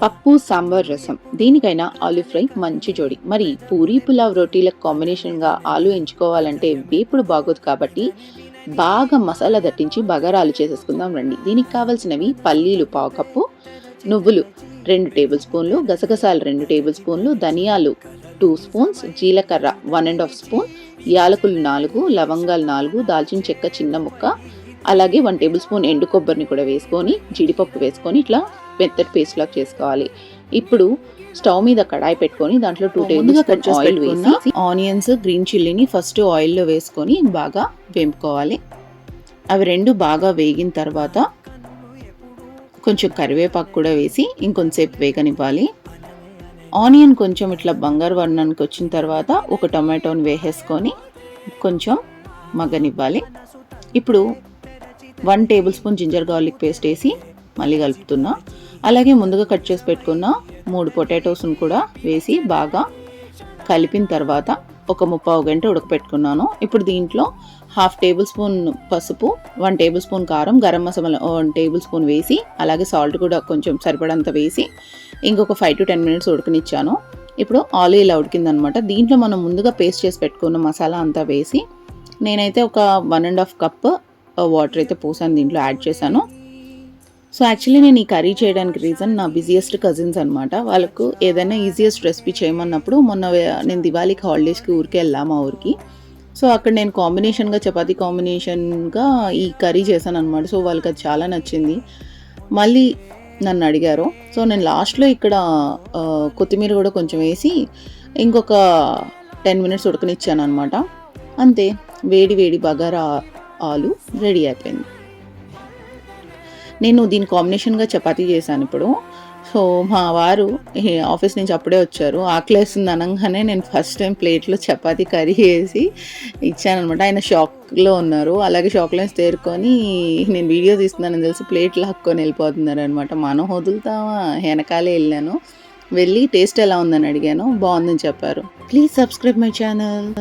పప్పు సాంబార్ రసం దీనికైనా ఆలూ ఫ్రై మంచి జోడి. మరి పూరీ పులావ్ రోటీలకు కాంబినేషన్గా ఆలు ఎంచుకోవాలంటే వేపుడు బాగోదు కాబట్టి బాగా మసాలా దట్టించి బగారాలు చేసేసుకుందాం రండి. దీనికి కావాల్సినవి పల్లీలు పావు కప్పు, నువ్వులు 2 టేబుల్ స్పూన్లు, గసగసాలు 2 టేబుల్ స్పూన్లు, ధనియాలు 2 స్పూన్స్, జీలకర్ర 1½ స్పూన్, యాలకులు 4, లవంగాలు 4, దాల్చిన చెక్క చిన్న ముక్క, అలాగే 1 టేబుల్ స్పూన్ ఎండు కొబ్బరిని కూడా వేసుకొని జీడిపప్పు వేసుకొని ఇట్లా మెత్తటి పేస్ట్ లాగా చేసుకోవాలి. ఇప్పుడు స్టవ్ మీద కడాయి పెట్టుకొని దాంట్లో 2 టేబుల్ స్పూన్ ఆయిల్ వేసి ఆనియన్స్, గ్రీన్ చిల్లీని ఫస్ట్ ఆయిల్లో వేసుకొని బాగా వేపుకోవాలి. అవి రెండు బాగా వేగిన తర్వాత కొంచెం కరివేపాకు కూడా వేసి ఇంకొంచెంసేపు వేగనివ్వాలి. ఆనియన్ కొంచెం ఇట్లా బంగారు వర్ణానికి వచ్చిన తర్వాత ఒక టొమాటోని వేసేసుకొని కొంచెం మగ్గనివ్వాలి. ఇప్పుడు 1 tablespoon ginger garlic paste వేసి మళ్ళీ కలుపుతున్నా. అలాగే ముందుగా కట్ చేసి పెట్టుకున్న 3 పొటాటోస్ని కూడా వేసి బాగా కలిపిన తర్వాత ఒక 30 గంట ఉడకపెట్టుకున్నాను. ఇప్పుడు దీంట్లో 1/2 టేబుల్ స్పూన్ పసుపు, 1 టేబుల్ స్పూన్ కారం, గరం మసాలా 1 టేబుల్ స్పూన్ వేసి అలాగే సాల్ట్ కూడా కొంచెం సరిపడంత వేసి ఇంకొక 5 to 10 మినిట్స్ ఉడకనిచ్చాను. ఇప్పుడు ఆలు ఇలా ఉడికిందనమాట. దీంట్లో మనం ముందుగా పేస్ట్ చేసి పెట్టుకున్న మసాలా అంతా వేసి నేనైతే ఒక 1½ కప్ వాటర్ అయితే పోసాను, దీంట్లో యాడ్ చేశాను. సో యాక్చువల్లీ నేను ఈ కర్రీ చేయడానికి రీజన్ నా బిజియెస్ట్ కజిన్స్ అనమాట. వాళ్ళకు ఏదైనా ఈజియెస్ట్ రెసిపీ చేయమన్నప్పుడు మొన్న నేను దివాళీకి హాలిడేస్కి ఊరికి వెళ్ళాము మా ఊరికి. సో అక్కడ నేను కాంబినేషన్గా చపాతీ కాంబినేషన్గా ఈ కర్రీ చేశాను అనమాట. సో వాళ్ళకి అది చాలా నచ్చింది. మళ్ళీ నన్ను అడిగారు. సో నేను లాస్ట్లో ఇక్కడ కొత్తిమీర కూడా కొంచెం వేసి ఇంకొక 10 మినిట్స్ ఉడకనిచ్చాను అనమాట. అంతే, వేడి వేడి బగారా ఆలు రెడీ అయిపోయింది. నేను దీని కాంబినేషన్గా చపాతీ చేశాను ఇప్పుడు. సో మా వారు ఆఫీస్ నుంచి అప్పుడే వచ్చారు. ఆకలేస్తుంది అనగానే నేను ఫస్ట్ టైం ప్లేట్లో చపాతీ కర్రీ వేసి ఇచ్చానమాట. ఆయన షాక్లో ఉన్నారు. అలాగే షాక్లో నుంచి తేరుకొని నేను వీడియో తీస్తున్నానని తెలిసి ప్లేట్ లాక్కొని వెళ్ళిపోతున్నారు అనమాట. మనం వదులుతామా, వెనకాలే వెళ్ళాను. వెళ్ళి టేస్ట్ ఎలా ఉందని అడిగాను. బాగుందని చెప్పారు. Please subscribe my channel.